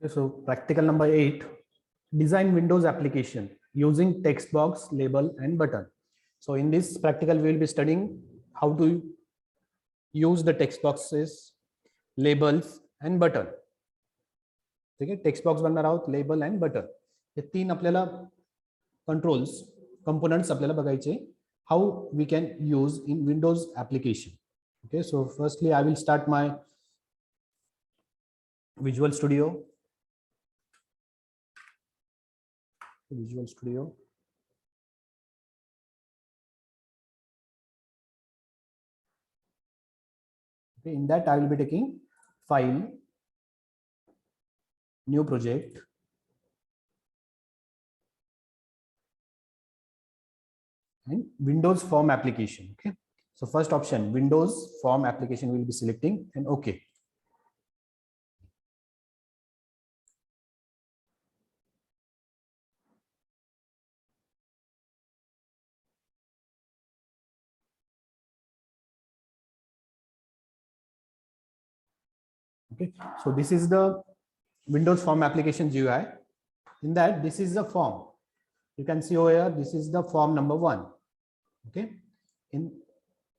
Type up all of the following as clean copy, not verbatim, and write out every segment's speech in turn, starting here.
Okay, so practical number 8, design Windows application using text box, label and button. So in this practical, we will be studying how to use the text boxes, labels and button. ठीक है, text box बनणार आहोत, label and button, हे तीन आपल्याला controls components आपल्याला बघायचे, how we can use in Windows application. Okay, so firstly I will start my Visual Studio. Okay, in that I will be taking file, new project, and Windows form application. Okay, so first option, Windows form application, will be selecting and okay. Okay, so this is the Windows form application GUI. In that, this is the form. You can see over here, this is the form number 1. Okay,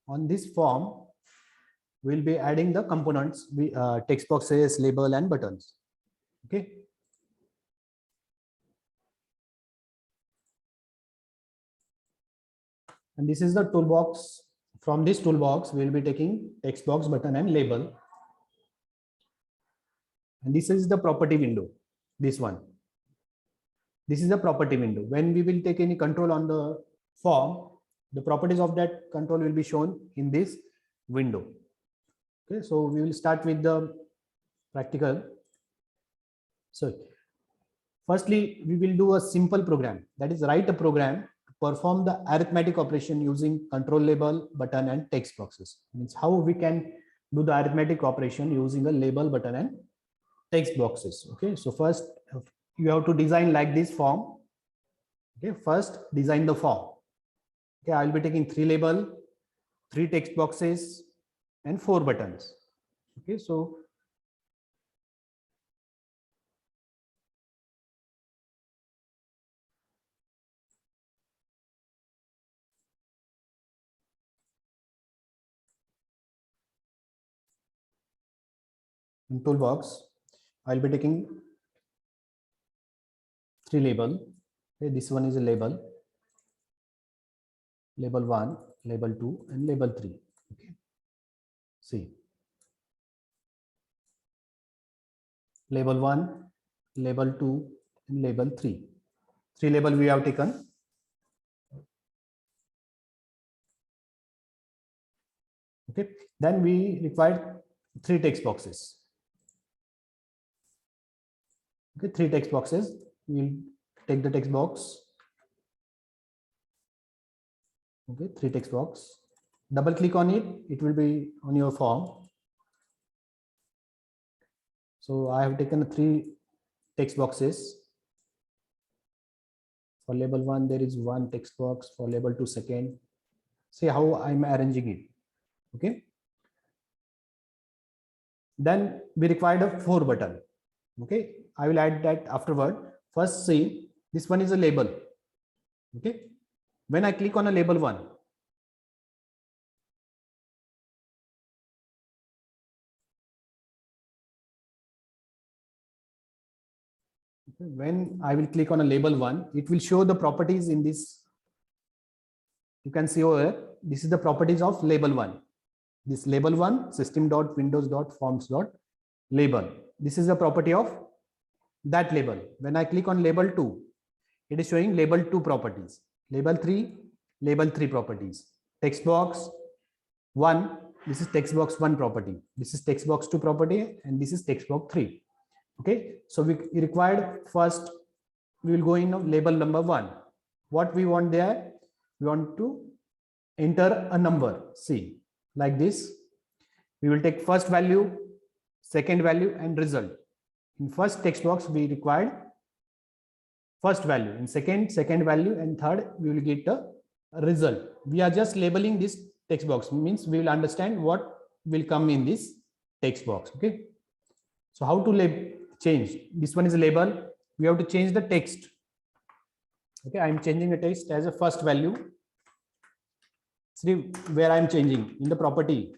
on this form, we'll be adding the components, text boxes, label and buttons. Okay, and this is the toolbox. From this toolbox, we'll be taking text box, button and label. And this is the property window, this one. This is the property window. When we will take any control on the form, the properties of that control will be shown in this window. Okay, so we will start with the practical. So firstly, we will do a simple program, that is write a program to perform the arithmetic operation using control, label, button and text boxes. Means how we can do the arithmetic operation using a label, button and text boxes. Okay, so first you have to design like this form. Okay, first design the form. Okay, I will be taking 3 label, 3 text boxes and 4 buttons. Okay, so in toolbox, I will be taking 3 label. Okay, this one is a label, label 1, label 2 and label 3. Okay, see, label 1, label 2 and label 3. 3 label we have taken. Okay, then we require 3 text boxes. Okay, 3 text boxes. We'll take the text box. Okay, 3 text box. Double click on it. It will be on your form. So I have taken 3 text boxes. For label 1, there is 1 text box. For label 2, second. See how I'm arranging it. Okay. Then we required a 4 button. Okay, I will add that afterward. First, see, this one is a label. Okay, when I click on a label 1, when I will click on a label 1, it will show the properties in this. You can see over here, this is the properties of label 1. This label 1, system.windows.forms.label. This is the property of that label. When I click on label 2, it is showing label 2 properties. Label 3 properties. Text box 1, this is text box 1 property. This is text box 2 property and this is text box 3. Okay, so we required first, we will go in label number 1. What we want there? We want to enter a number. See, like this. We will take first value, second value and result. In first text box, we required first value. In second value, and third, we will get a result. We are just labeling this text box, means we will understand what will come in this text box. Okay, so how to change. This one is a label. We have to change the text. Okay, I'm changing a text as a first value. See where I'm changing in the property.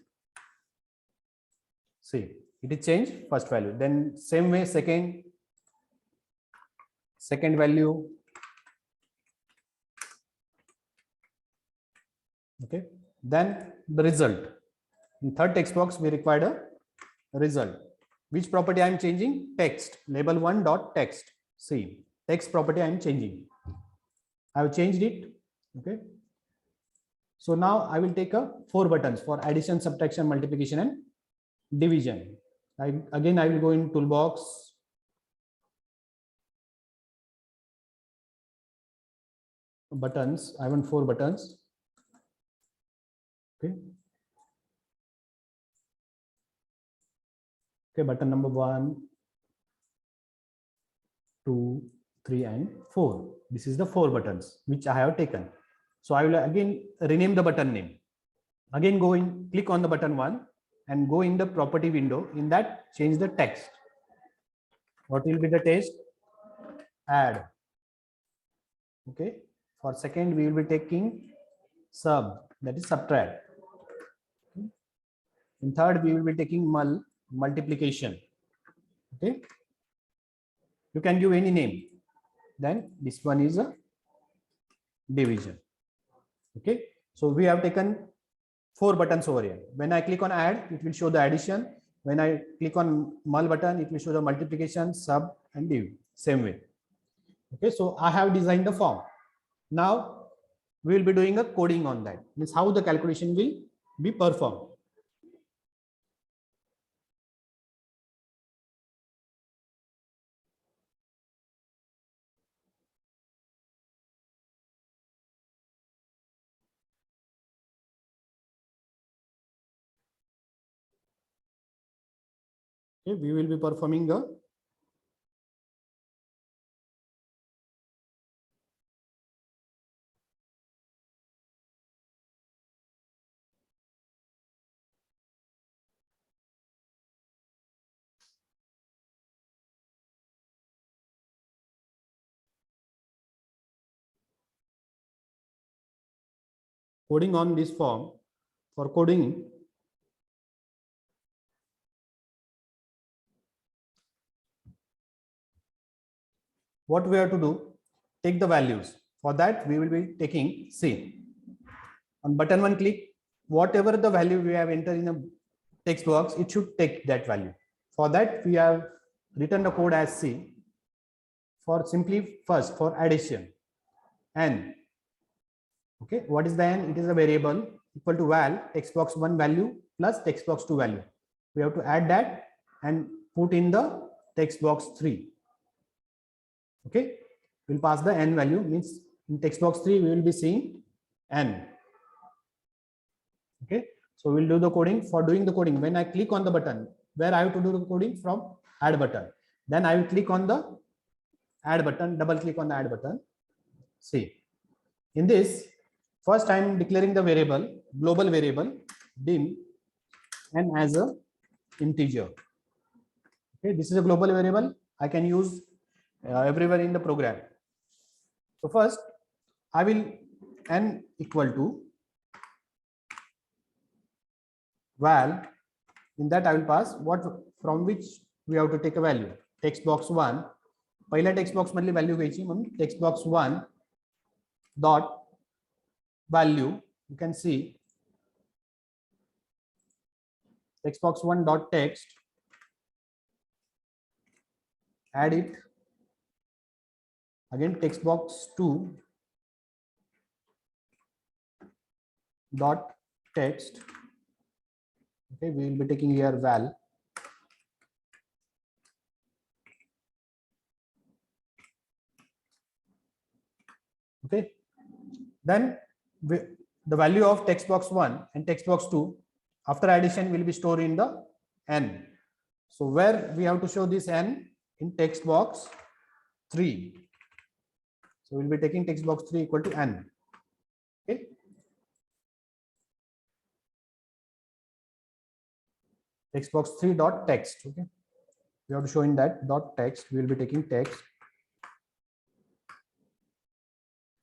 See, it is changed first value. Then same way second value. Okay, then the result. In third text box we required a result. Which property I am changing? Text. Label one dot text. See, text property I am changing. I have changed it. Okay. So now I will take a 4 buttons for addition, subtraction, multiplication, and division. Again, I will go in toolbox. Buttons. I want 4 buttons. Okay. Okay, button number 1, 2, 3, and 4. This is the 4 buttons which I have taken. So I will again rename the button name. Again go in, click on the button 1 and go in the property window. In that, change the text. What will be the text? Add. Okay. For second, we will be taking sub, that is subtract. In third, we will be taking multiplication. Okay. You can give any name. Then this one is a division. Okay. So we have taken 4 buttons over here. When I click on add, it will show the addition. When I click on mul button, it will show the multiplication, sub, and div. Same way. Okay. So I have designed the form. Now we will be doing a coding on that. Means how the calculation will be performed. Okay, we will be performing the coding on this form. For coding, what we have to do, take the values. For that, we will be taking C. On button 1 click, whatever the value we have entered in a text box, it should take that value. For that, we have written the code as C. For simply first, for addition, N. Okay, what is the N? It is a variable equal to val text box 1 value plus text box 2 value. We have to add that and put in the text box 3. Okay, we'll pass the N value, means in text box 3 we will be seeing N. Okay, so we'll do the coding. For doing the coding, when I click on the button, where I have to do the coding? From add button. Then I will click on the add button, double click on the add button. See, in this, first I am declaring the variable, global variable, dim, and as a integer. Okay, this is a global variable. I can use everywhere in the program. So first, I will N equal to val. In that I will pass what from which we have to take a value. Text box 1. पहिल्या text box मधली value घ्यायची म्हणून text box 1 dot value. You can see text box 1 dot text. Add it. Again text box 2 dot text. Okay, we will be taking here val. Okay, then the value of text box 1 and text box 2 after addition will be stored in the N. So where we have to show this N? In text box 3. So we'll be taking text box 3 equal to N. Okay. Text box 3 dot text. Okay. we have to show in that dot text. We will be taking text.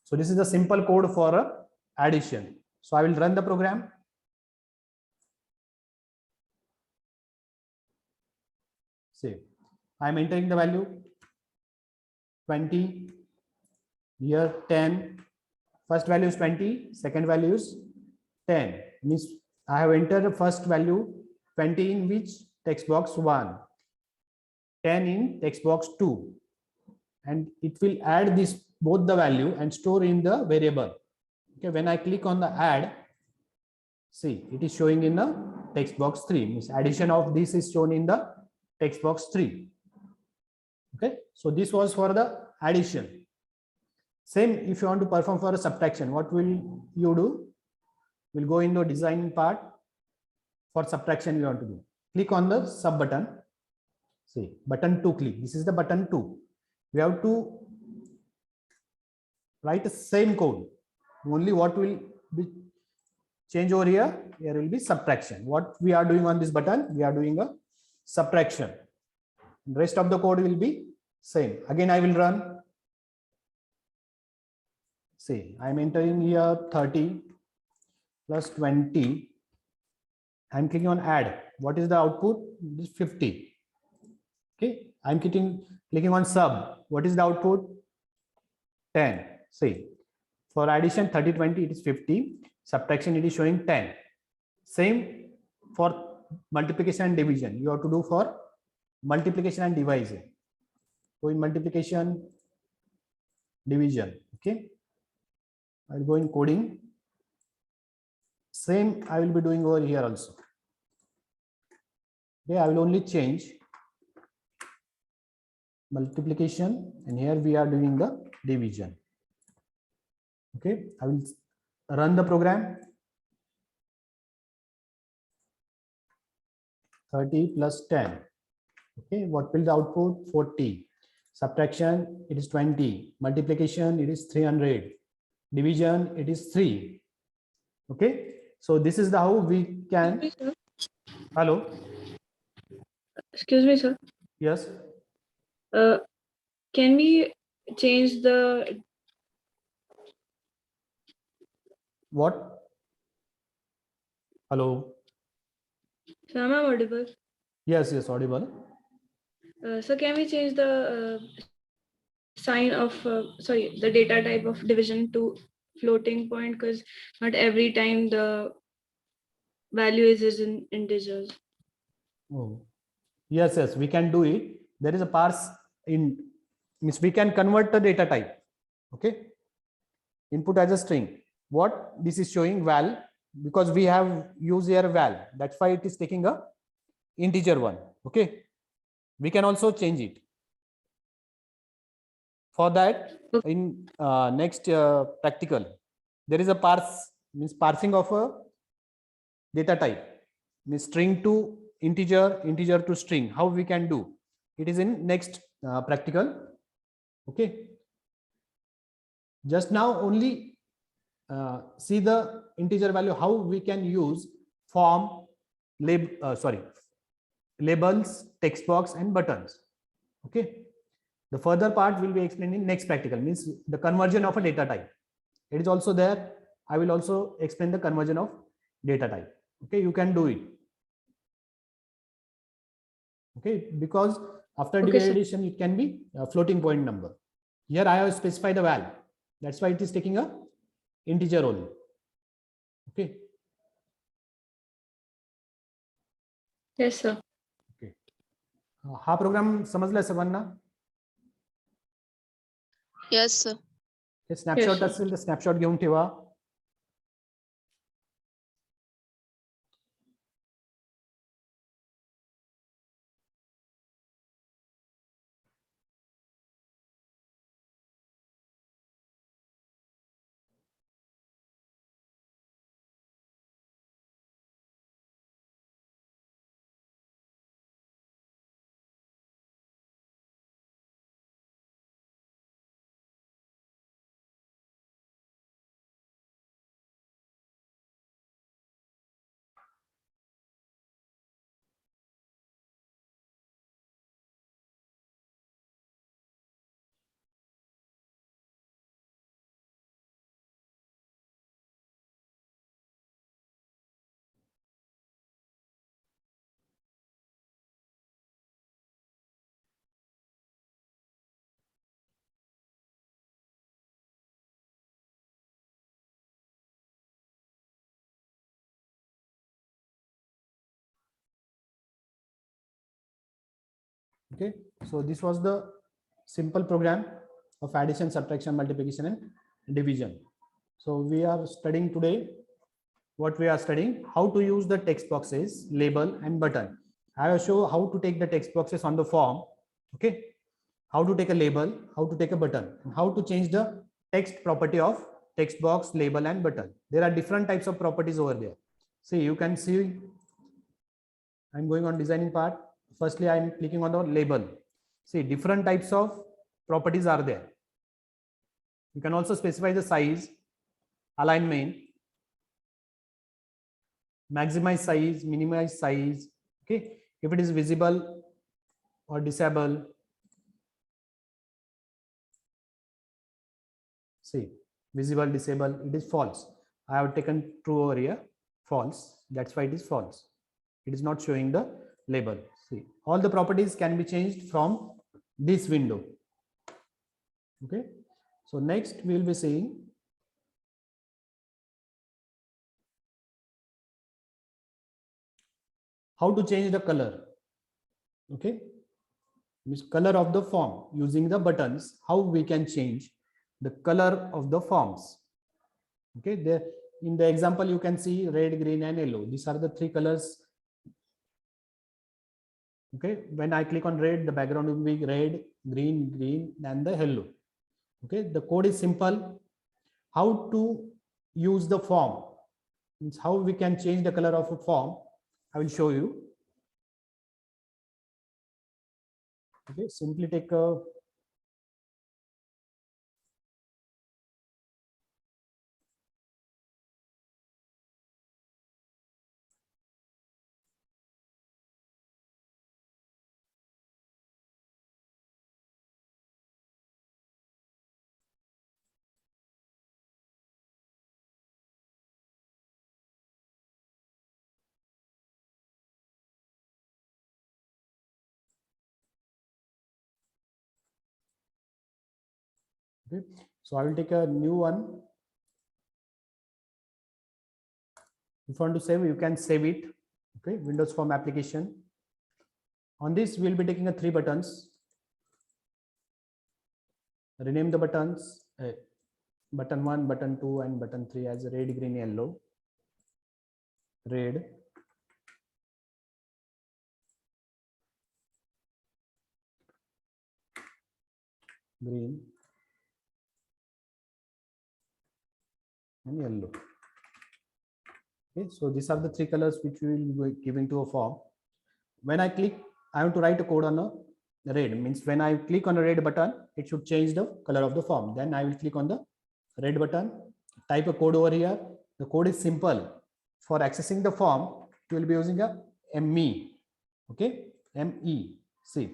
So this is a simple code for addition. So I will run the program. See, I am entering the value 20, here 10. First value is 20, second value is 10. Means I have entered the first value 20 in which text box 1, 10 in text box 2, and it will add this both the value and store in the variable. Okay, when I click on the add, see, it is showing in the text box 3. Means addition of this is shown in the text box 3. Okay, so this was for the addition. Same if you want to perform for a subtraction, what will you do? We'll go into design part. For subtraction, we want to do. Click on the sub button. See, button 2 click. This is the button 2. We have to write the same code. Only what will be change over here? Here will be subtraction. What we are doing on this button? We are doing a subtraction. The rest of the code will be same. Again, I will run. See, I am entering here 30 plus 20. I am clicking on add. What is the output? It is 50. Okay, I am clicking on sub. What is the output? 10. See, for addition 30, 20, it is 50. Subtraction, it is showing 10. Same for multiplication and division. You have to do for multiplication and division. So in multiplication, division. Okay, I will go in coding. Same I will be doing over here also. Okay, I will only change multiplication, and here we are doing the division. Okay, I will run the program. 30 plus 10. Okay, what will the output? 40. Subtraction, it is 20. Multiplication, it is 300. Division, it is 3. Okay, so this is the how we can. Hello. Excuse me, sir. Yes. Can we change the What? Hello. Sir, am I audible? Yes, yes, audible. So can we change the sign of the data type of division to floating point, because not every time the value is in integers. Oh, yes, yes, we can do it. There is a parse in, means we can convert the data type. Okay, input as a string. What this is showing val, because we have used here val. That's why it is taking a integer one. Okay, we can also change it. For that, in next practical, there is a parse, means parsing of a data type, means string to integer, integer to string. How we can do it is in next practical. Okay, just now only see the integer value, how we can use form, labels, text box and buttons. Okay, the further part will be explained in next practical, means the conversion of a data type. It is also there. I will also explain the conversion of data type. Okay, you can do it. Okay, because after division it can be a floating point number. Here I have specified the val. That's why it is taking a integer only. Okay. Yes, sir. Okay. हा programme समजला सर्वांना? Yes, sir. Snapshot असेल तर snapshot घेऊन ठेवा. Okay, so this was the simple program of addition, subtraction, multiplication, and division. So we are studying today, what we are studying, how to use the text boxes, label, and button. I will show how to take the text boxes on the form. Okay, how to take a label, how to take a button, and how to change the text property of text box, label, and button. There are different types of properties over there. See, you can see I'm going on designing part. Firstly, I'm clicking on the label. See, different types of properties are there. You can also specify the size, alignment, maximize size, minimize size. Okay, if it is visible or disable. See, visible, disable, it is false. I have taken true over here, false. That's why it is false. It is not showing the label. See, all the properties can be changed from this window. Okay, so next we will be seeing how to change the color. Okay, means color of the form using the buttons, how we can change the color of the forms. Okay, there in the example you can see red, green, and yellow. These are the three colors. Okay, when I click on red, the background will be red, green, and the yellow. Okay, the code is simple. How to use the form means how we can change the color of a form. I will show you. Okay, simply take a okay. So I will take a new one. If you want to save, you can save it. Okay, Windows Form application. On this, we'll be taking a 3 buttons. Rename the buttons. Button 1, button 2, and button 3 as red, green, yellow. Red, green, and yellow. Okay, so these are the 3 colors which we will be giving to a form. When I click, I have to write a code on a red. Means when I click on a red button, it should change the color of the form. Then I will click on the red button, type a code over here. The code is simple. For accessing the form, you will be using a ME. Okay, ME. See,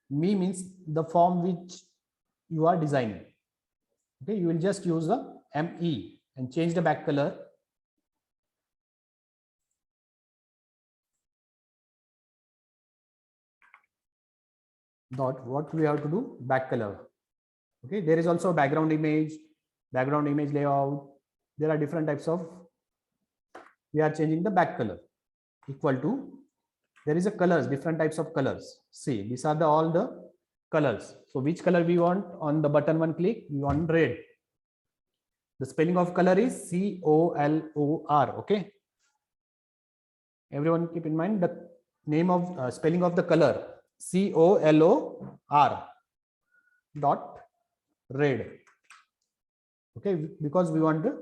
ME means the form which you are designing. Okay, you will just use the ME and change the back color. Dot what we have to do, back color. Okay, there is also background image layout. There are different types of, we are changing the back color equal to, there is a colors, different types of colors. See, these are the all the colors. So which color we want? On the button one click, we want red. The spelling of color is COLOR. Okay, everyone keep in mind the name of spelling of the color, COLOR dot red. Okay, because we want to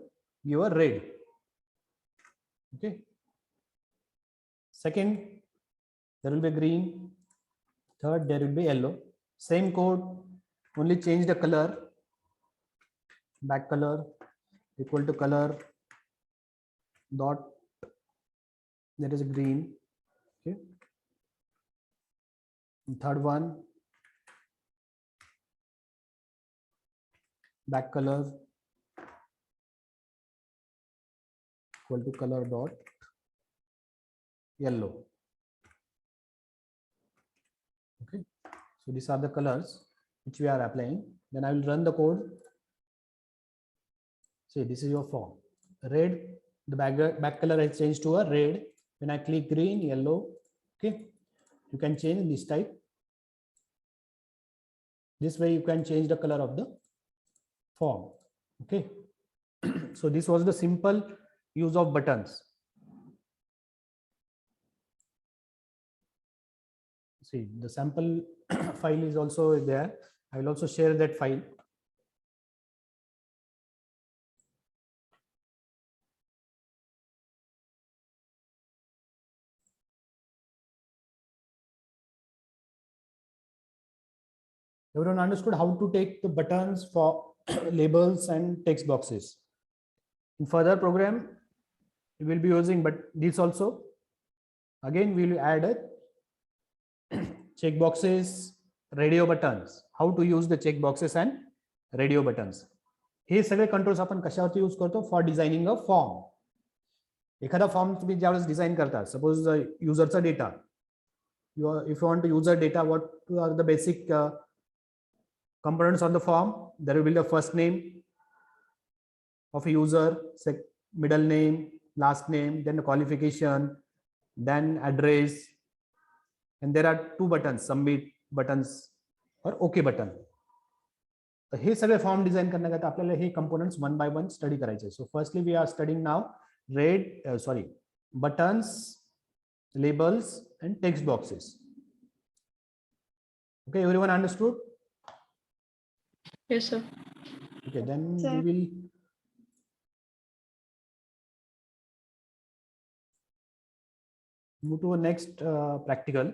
give a red. Okay, second there will be green, third there will be yellow. Same code, only change the color, back color equal to color dot, there is a green. Okay, and third one, back color equal to color dot yellow. Okay, so these are the colors which we are applying. Then I will run the code. See, this is your form. Red, the back color has changed to a red. When I click green, yellow. Okay, you can change this type. This way you can change the color of the form. Okay. So this was the simple use of buttons. See, the sample file is also there. I will also share that file. Everyone understood how to take the buttons for labels and text boxes. In further program, we will be using, but this also, again, we will add a check boxes, radio buttons, how to use the check boxes and radio buttons. हे सगळे controls आपण कशावरती use करतो for designing a form. एखादा form तुम्ही ज्यावेळेस design करता, suppose युजरचा data, if you want to use a data, what are the basic components on the form? There will be the first name of a user, middle name, last name, then the qualification, then address, and there are two buttons, submit buttons or OK button. तर हे सगळे form design करण्याकरता आपल्याला हे components one by one study करायचे. So firstly we are studying नाव buttons, labels and text boxes. Okay, everyone understood? Yes, sir. Okay, then Sir. we will move to a next practical.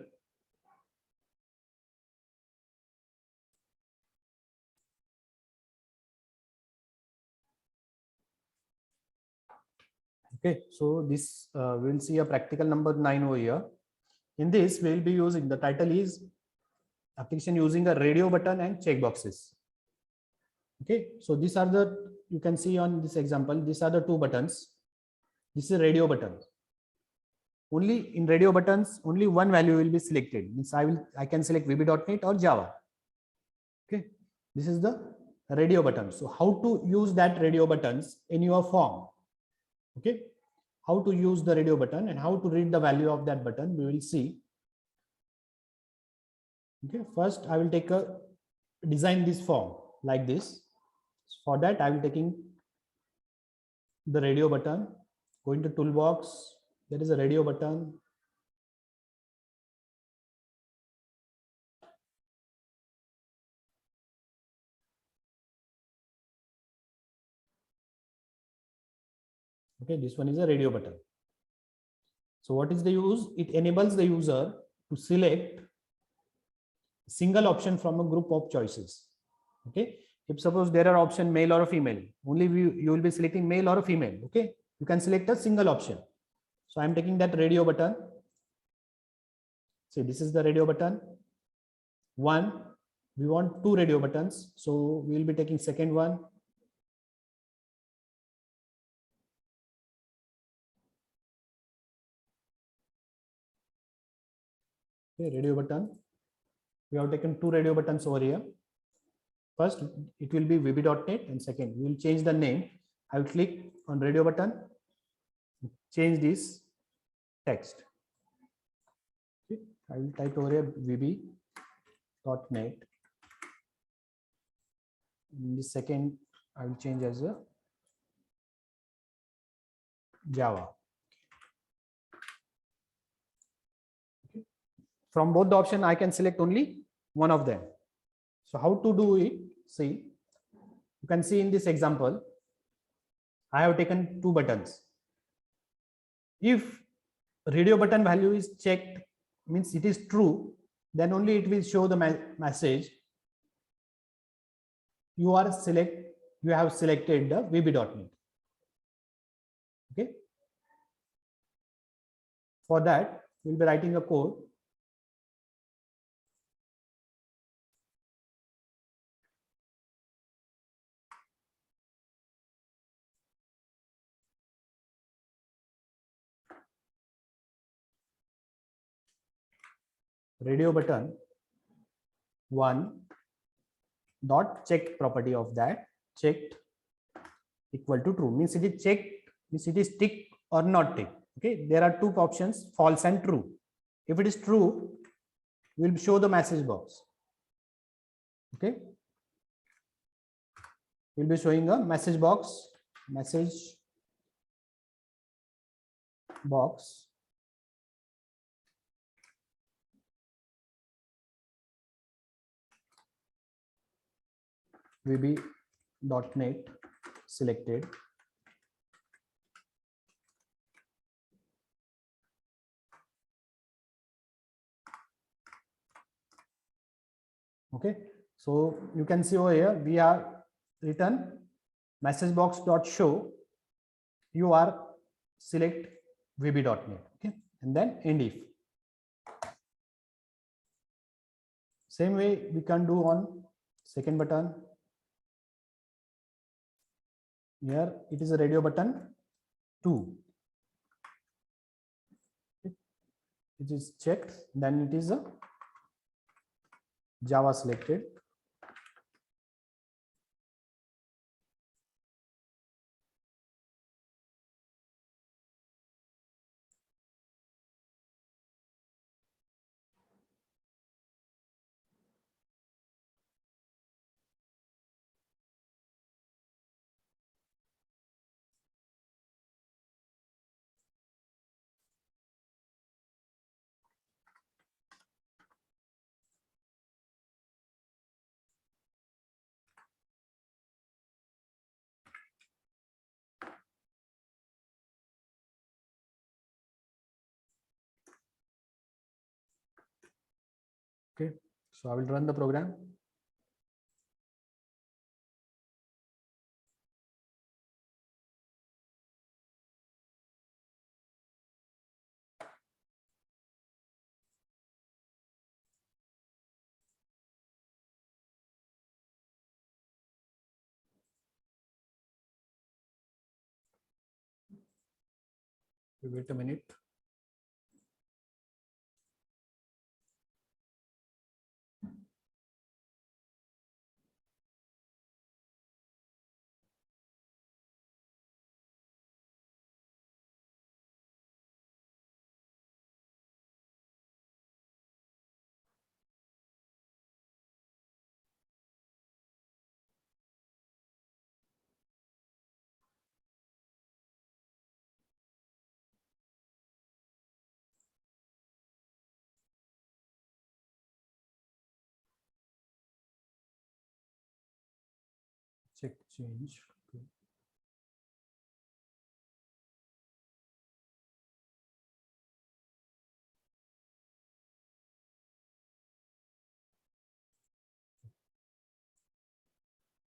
Okay, so this we will see a practical number 9 over here. In this, we will be using, the title is application using a radio button and check boxes. Okay, so these are the, you can see on this example, these are the two buttons. This is radio button. Only in radio buttons, only one value will be selected. Means I can select VB.NET or Java. Okay, this is the radio button. So how to use that radio buttons in your form? Okay, how to use the radio button and how to read the value of that button, we will see. Okay, first I will take a design this form like this. For that I will taking the radio button, go into toolbox, there is a radio button. Okay, this one is a radio button. So what is the use? It enables the user to select single option from a group of choices. Okay, if suppose there are option male or female, only you will be selecting male or female. Okay, you can select a single option. So I am taking that radio button. See, this is the radio button. One, we want two radio buttons, so we will be taking second one. Okay, radio button. We have taken two radio buttons over here. First, it will be VB.NET, and second, we will change the name. I will click on radio button, change this text. Okay, I will type over here VB.NET. In the second, I will change as a Java. Okay. From both the option, I can select only one of them. So how to do it? See, you can see in this example, I have taken two buttons. If radio button value is checked, means it is true, then only it will show the message. You have selected the VB.NET. Okay. For that, we'll be writing a code. Radio button one dot check property of that, checked equal to true, means it is checked, means it is tick or not tick. Okay, there are two options, false and true. If it is true, we will show the message box. Okay. We'll be showing a message box VB.NET selected. Okay, so you can see over here we are written message box dot show you are select VB.NET. Okay, and then end if. Same way we can do on second button. Here it is a radio button 2. It is checked, then it is a Java selected. Okay, so I will run the program. Wait a minute. Check change. Okay.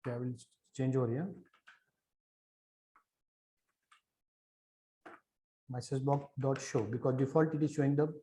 Okay, I will change over here. Message box dot show, because default it is showing the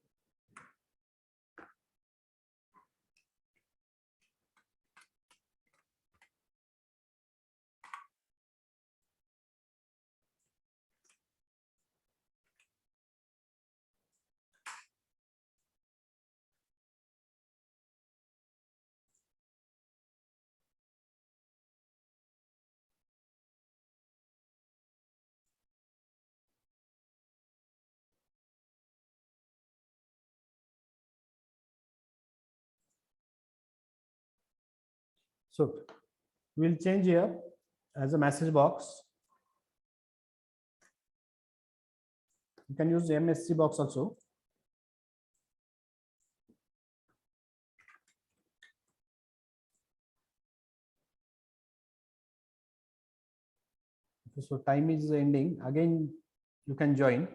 so we'll change here as a message box. You can use MSC box also. Okay, so time is ending. Again, you can join.